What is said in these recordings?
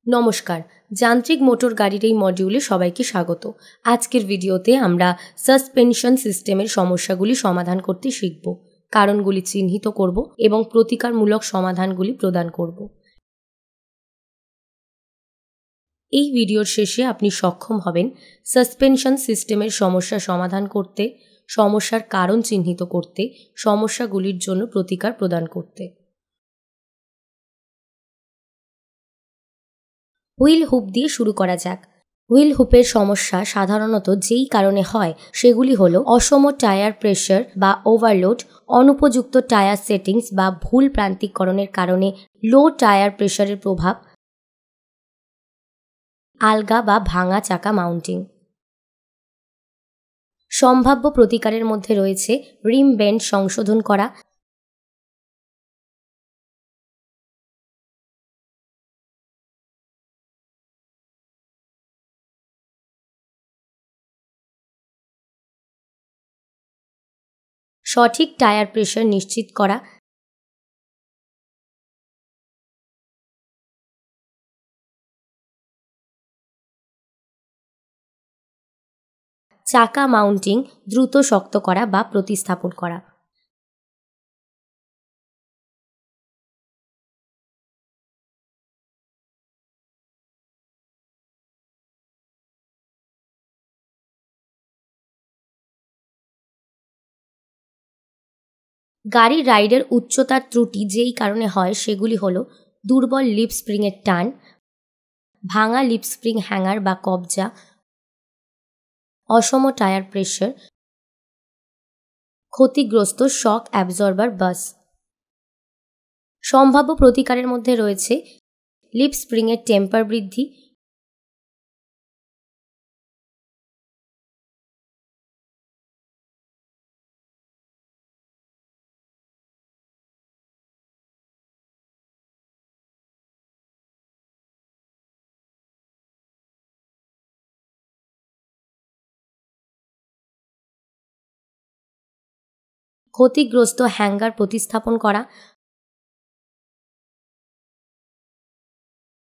নমস্কার, যান্ত্রিক মোটর গাড়ির এই মডিউলে সবাইকে স্বাগত। আজকের ভিডিওতে আমরা সাসপেনশন সিস্টেমের সমস্যাগুলি সমাধান করতে শিখব, কারণগুলি চিহ্নিত করব এবং প্রতিকারমূলক সমাধানগুলি প্রদান করব। এই ভিডিওর শেষে আপনি সক্ষম হবেন সাসপেনশন সিস্টেমের সমস্যা সমাধান করতে, সমস্যার কারণ চিহ্নিত করতে, সমস্যাগুলির জন্য প্রতিকার প্রদান করতে। হুইল হুপ দিয়ে শুরু করা যাক। হুইল হুপের সমস্যা সাধারণত যেই কারণে হয় সেগুলি হলো অসম টায়ার প্রেশার বা ওভারলোড, অনুপযুক্ত টায়ার সেটিংস বা ভুল প্রান্তিককরণের কারণে লো টায়ার প্রেশারের প্রভাব, আলগা বা ভাঙা চাকা মাউন্টিং। সম্ভাব্য প্রতিকারের মধ্যে রয়েছে রিম বেন্ড সংশোধন করা, সঠিক টায়ার প্রেশার নিশ্চিত করা, চাকা মাউন্টিং দ্রুত শক্ত করা বা প্রতিস্থাপন করা। গাড়ির রাইডের উচ্চতার ত্রুটি যেই কারণে হয় সেগুলি হলো দুর্বল লিপ স্প্রিংয়ের টান, ভাঙা লিপ স্প্রিং হ্যাঙ্গার বা কবজা, অসম টায়ার প্রেশার, ক্ষতিগ্রস্ত শক অ্যাবজর্বার বাস। সম্ভাব্য প্রতিকারের মধ্যে রয়েছে লিপ স্প্রিংয়ের টেম্পার বৃদ্ধি, ক্ষতিগ্রস্ত হ্যাঙ্গার প্রতিস্থাপন করা,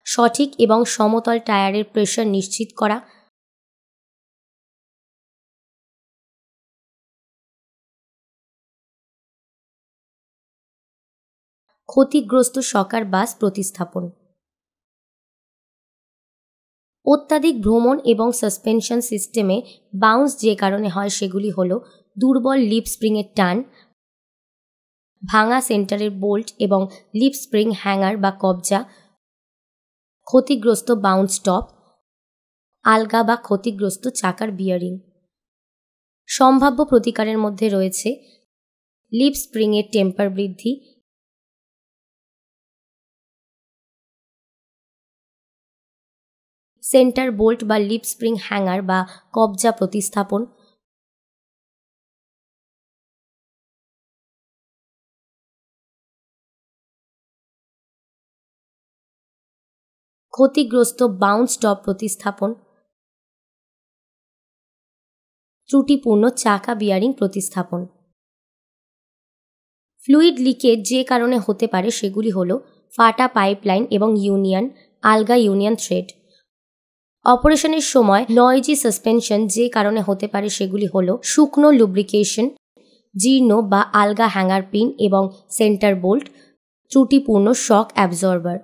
সঠিক এবং সমতল টায়ারের প্রেশার নিশ্চিত করা, ক্ষতিগ্রস্ত শকার বাস প্রতিস্থাপন। অত্যাধিক ভ্রমণ এবং সাসপেনশন সিস্টেমে বাউন্স যে কারণে হয় সেগুলি হলো দুর্বল লিপ স্প্রিংয়ের টান, ভাঙা সেন্টারের বোল্ট এবং লিপ স্প্রিং হ্যাঙ্গার বা কবজা, ক্ষতিগ্রস্ত বাউন্স টপ, আলগা বা ক্ষতিগ্রস্ত চাকার বিয়ারিং। সম্ভাব্য প্রতিকারের মধ্যে রয়েছে লিপ স্প্রিংয়ের টেম্পার বৃদ্ধি, সেন্টার বোল্ট বা লিপ স্প্রিং হ্যাঙ্গার বা কবজা প্রতিস্থাপন, ক্ষতিগ্রস্ত বাউন্স টপ প্রতিস্থাপন, ত্রুটিপূর্ণ চাকা বিয়ারিং প্রতিস্থাপন। ফ্লুইড লিকেজ যে কারণে হতে পারে সেগুলি হলো ফাটা পাইপলাইন এবং ইউনিয়ন, আলগা ইউনিয়ন থ্রেড। অপারেশনের সময় নয়েজি সাসপেনশন যে কারণে হতে পারে সেগুলি হলো শুকনো লুব্রিকেশন, জীর্ণ বা আলগা হ্যাঙ্গার পিন এবং সেন্টার বোল্ট, ত্রুটিপূর্ণ শক অ্যাবজর্বার।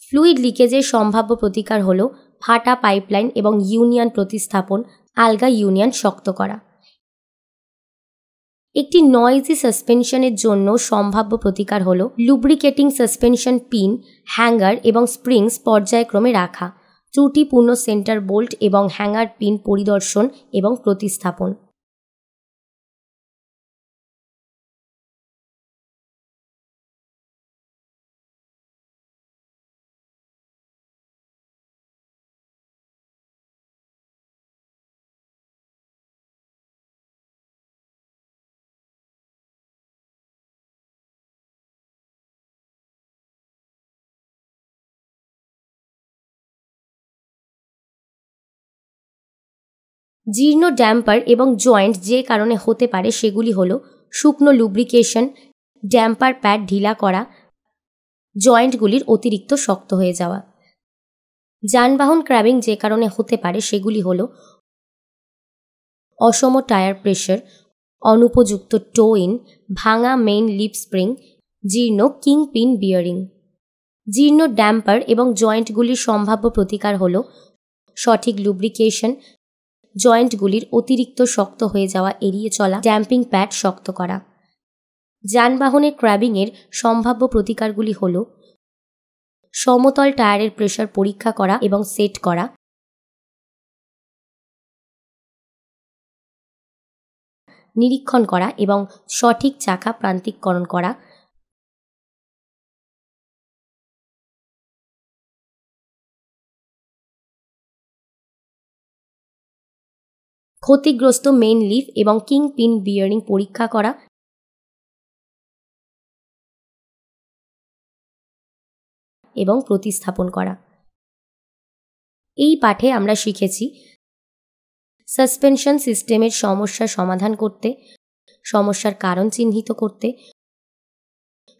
ফ্লুইড লিকেজের সম্ভাব্য প্রতিকার হলো ফাটা পাইপলাইন এবং ইউনিয়ন প্রতিস্থাপন, আলগা ইউনিয়ন শক্ত করা। একটি নয়েজি সাসপেনশনের জন্য সম্ভাব্য প্রতিকার হলো লুব্রিকেটিং সাসপেনশন পিন, হ্যাঙ্গার এবং স্প্রিংস পর্যায়ক্রমে রাখা, ত্রুটিপূর্ণ সেন্টার বোল্ট এবং হ্যাঙ্গার পিন পরিদর্শন এবং প্রতিস্থাপন। জীর্ণ ড্যাম্পার এবং জয়েন্ট যে কারণে হতে পারে সেগুলি হলো শুকনো লুব্রিকেশন, ড্যাম্পার প্যাড ঢিলা করা, জয়েন্টগুলির অতিরিক্ত শক্ত হয়ে যাওয়া। যানবাহন ক্র্যাবিং যে কারণে হতে পারে সেগুলি হল অসম টায়ার প্রেশার, অনুপযুক্ত টো ইন, ভাঙা মেইন লিপ স্প্রিং, জীর্ণ কিংপিন বিয়ারিং। জীর্ণ ড্যাম্পার এবং জয়েন্টগুলির সম্ভাব্য প্রতিকার হল সঠিক লুব্রিকেশন, জয়েন্টগুলির অতিরিক্ত শক্ত হয়ে যাওয়া এড়িয়ে চলা, ড্যাম্পিং প্যাড শক্ত করা। যানবাহনের ক্র্যাবিংয়ের সম্ভাব্য প্রতিকারগুলি হল সমতল টায়ারের প্রেশার পরীক্ষা করা এবং সেট করা, নিরীক্ষণ করা এবং সঠিক চাকা প্রান্তিককরণ করা, ক্ষতিগ্রস্ত মেইন লিফ এবং কিংপিন বিয়ারিং পরীক্ষা করা এবং প্রতিস্থাপন করা। এই পাঠে আমরা শিখেছি সাসপেনশন সিস্টেমের সমস্যার সমাধান করতে, সমস্যার কারণ চিহ্নিত করতে,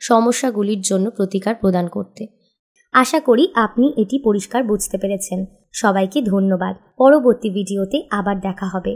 সমস্যাগুলির জন্য প্রতিকার প্রদান করতে। আশা করি আপনি এটি পরিষ্কার বুঝতে পেরেছেন। সবাইকে ধন্যবাদ। পরবর্তী ভিডিওতে আবার দেখা হবে।